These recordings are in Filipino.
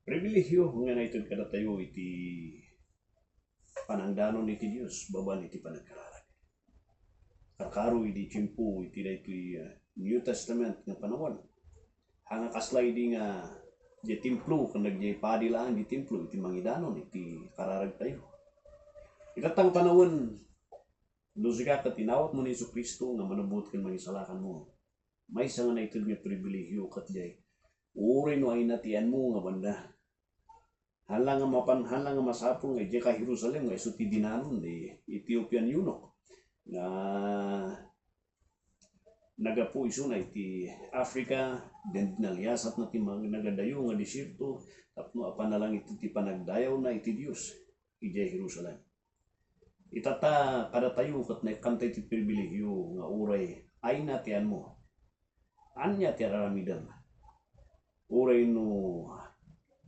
Pribilehyo nga na itong kada tayo iti panangdanon iti Dios baban iti panagkararag. Kakaro iti tiyempo iti New Testament nga panahon. Hanga kaslay di nga di templo kung nagdi padilaan di templo iti mangidanon iti kararag tayo. Itatang panahon dosi ka tinawat mo ni Jesu Kristo nga manubot ken mangisalakan mo. May isa nga na ito nga pribilehyo kat jay. Uri no ay natian mo nga banda. Halang nga masapong nga ka Jerusalem nga iso ti dinanon di Ethiopian eunuch nga nagapu iso na iti Africa den dinaliasat na ti nagadayo nga disyerto tapno apan na lang iti panagdayaw na iti Dios iti Jerusalem. Itata kada tayo kat na kanta iti pribilehyo nga uray ay natian mo. Anya ti aramidan. Uray no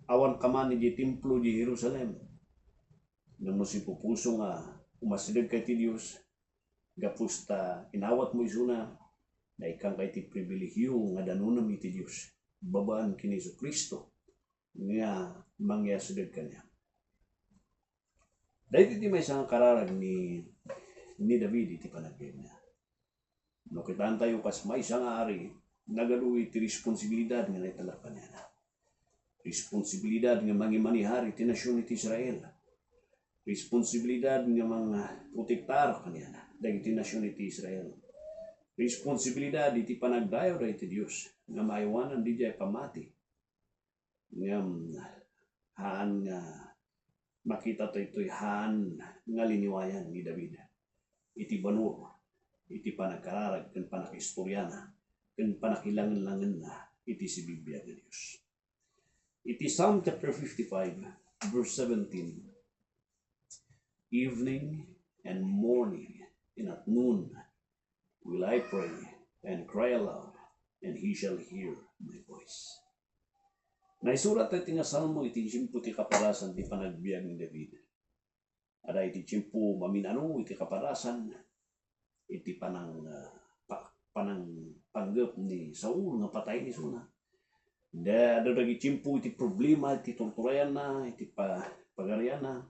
awan kaman iti templo di Jerusalem. Nang mo si pupuso nga umasideg kay ti Dios gapusta inawat mo isuna na ikang kay ti pribilehyo nga danunam iti Dios. Babaan kini Jesu Kristo nga mangyasideg kanya. Dahil iti may isang kararag ni David iti panagbiag niya. No kitaan tayo kas may isang ari nagaluwi iti responsibilidad nga naitalapan niya na. Responsibilidad nga mangimanihar iti nasyon iti Israel. Responsibilidad nga mga protektar kanya na dahil iti nasyon iti Israel. Responsibilidad iti panagdayaw da iti Dios nga maiwanan di jay pamati. Nga haan nga makita to ito'y haan nga liniwayan ni David. Iti banur, iti panagkararag, kan panakistoryana, kan panakilangan-langan na iti si Biblia ng Diyos. Iti Psalm chapter 55, verse 17. Evening and morning and at noon will I pray and cry aloud, and he shall hear my voice. Naisurat iti nga salmo iti tiyempo ti kaparasan ti panagbiag ni David. Ada iti tiyempo maminano iti kaparasan iti panggap ni Saul nga patay ni Suna. Da dagi tiyempo iti problema iti torturayan na iti pagarian na.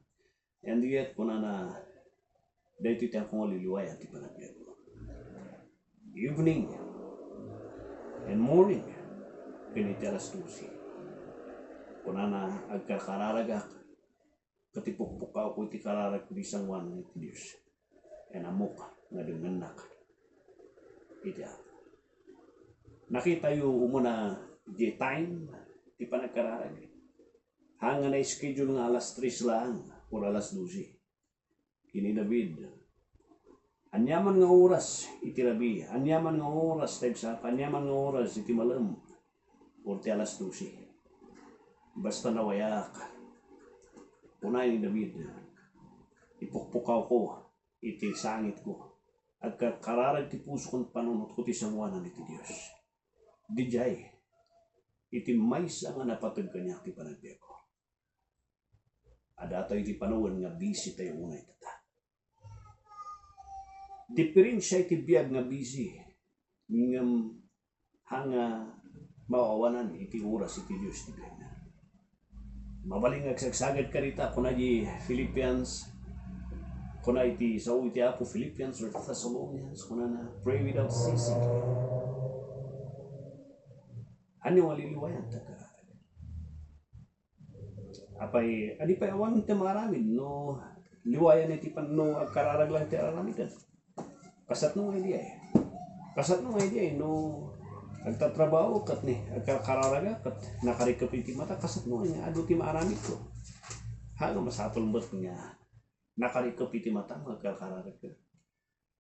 And yet kuna na dahito iti akong liliwayan iti panagbiag. Evening and morning piniti alas 12. Kuna na agkakararagak katipukpukaw ko iti kararag ko isang wan iti Diyos. And amok nga dengenak iti ako. Nakita yung umuna di time ti panagkararag. Hanga na schedule nga alas 3 lang o alas 12. Kini David. Anyaman nga oras iti labi. Anyaman nga oras tagsa. Anyaman nga oras iti malam. O ti alas 12. Basta nawayak. Punay ni David. Ipukpukaw ko. Iti sangit ko. At kararag ti puso kong panunot ko ti sanguanan iti Diyos. Dijay. Iti maysa nga napatag kanya ti panagbiag ko. Ada tayo iti panungan nga busy tayo unay tata. Diferensya iti biag nga busy. Ngam hanga mawawanan iti oras iti Diyos ti biag na. Mabaling agsagsagad ka rita kuna di Philippians, kuna iti sa iti apo Philippians or Thessalonians, kuna na pray without ceasing. Ano ang liliwayan taga? Apay, adi pa awan iti maramid no liwayan iti no agkararag lang ti aramidan. Kasat no idea eh. Kasat no idea eh no agtatrabaho kat ni agkararaga kat nakarikap iti mata kasat no nga adu ti maaramid ko. Hanga masapol mbot nga nakarikap iti mata agkararaga.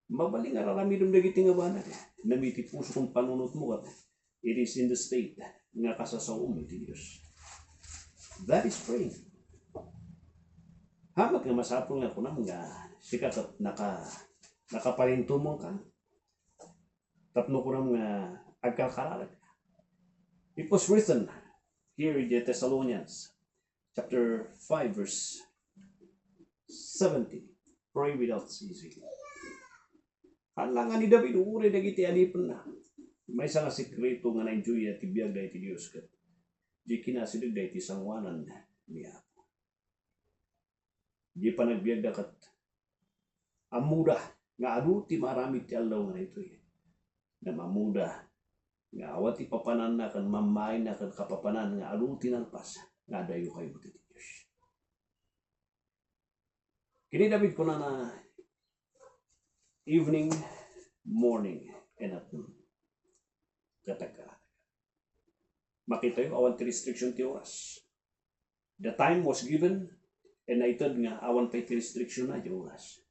Mabaling araramidom dagiti nga banat. Namiti puso kong panunot mo kat it is in the state nga kasasaom iti Diyos. That is praying. Hamak nga masapol nga kunam nga sikat at nakapalintumong ka. Tapno kunam nga agkakararag. It was written here in the Thessalonians chapter 5 verse 17. Pray without ceasing. Halangan ni David uri dagiti alipon na. May isang sikreto nga na-enjoy at ibiyag na iti Diyos. di kinasidag da iti sangwanan niya. Di pa nagbiag dakat amuda nga adu ti marami ti aldaw nga ito na mamuda nga awat ipapanan na kan mamain na kan kapapanan nga adu tinalpas nga dayo kayo ti Diyos. Kini David ko na evening, morning, and at noon. Katagka. Makita yung awan ti restriction ti oras. The time was given and naitad nga awan pa ti restriction na ti oras.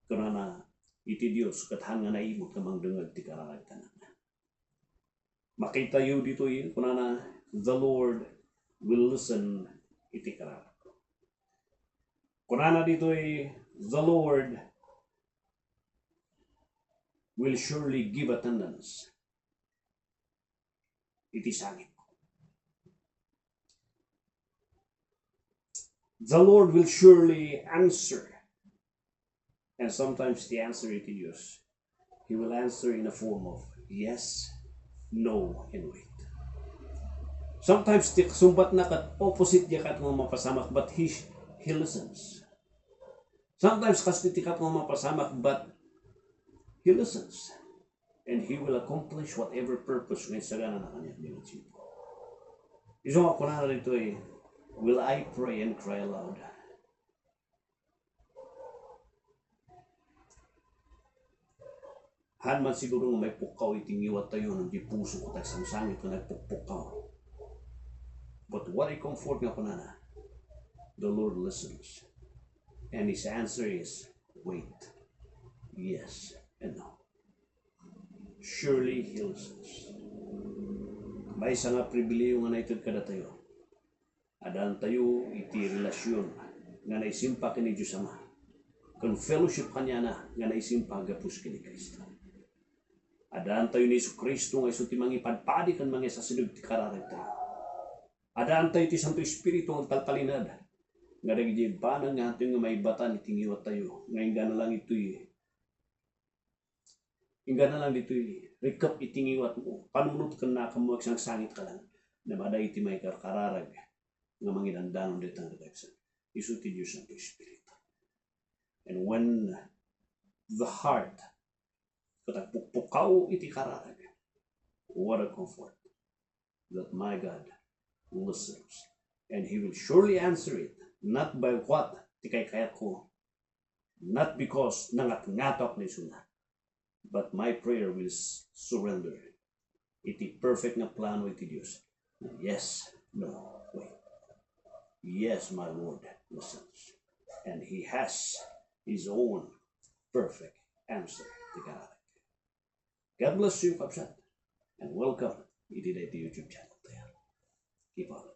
Kuna na iti Dios kathan nga naimot ka mangdengeg ti kararagtanan. Makita yu dito kuna na the Lord will listen iti kararag. Kuna na dito the Lord will surely give attendance iti sangit. The Lord will surely answer. And sometimes the answer iti Dios, He will answer in a form of yes, no, and wait. Sometimes sumbat na kat opposite niya kat mga mapasamak, but He listens. Sometimes kasi kat mga mapasamak, but He listens. And He will accomplish whatever purpose ngayon sa gana na kanya. Isang ako na rito will I pray and cry aloud? Han man siguro nga may pukaw itingiwat tayo ng di puso ko tayo samsangit ko nagpupukaw. But what I comfort nga ko na the Lord listens. And His answer is wait, yes, and no. Surely He listens. May isa nga pribiliyo nga naitod kada tayo. Adaan tayo iti relasyon nga naisimpa kini Diyos Ama. Kung fellowship kanya na nga naisimpa gapus kini Kristo. Adaan tayo ni Isu Kristo nga iso ti mangipadpadi kan mga sasidog ti kararag tayo. Adaan tayo ti Santo Espiritu ang taltalinad. Nga nagiging banang nga ating nga maibatan itingiwat tayo. Nga inga na lang ito'y recap itingiwat mo. Panunod ka na kamuag sang sangit ka lang. Na maday iti may kararag nga manginandang ditang redaksan. Isu ti Diyos Santo Espiritu. And when the heart katagpupukaw iti kararag, what a comfort that my God listens. And He will surely answer it, not by what tikay kayat ko, not because nangat-ngatok ni suna, but my prayer will surrender iti perfect nga plano iti Diyos. Yes, no, wait. Yes, my Lord listens. And He has His own perfect answer to God. God bless you, Kapsat, and welcome to the YouTube channel. Keep on.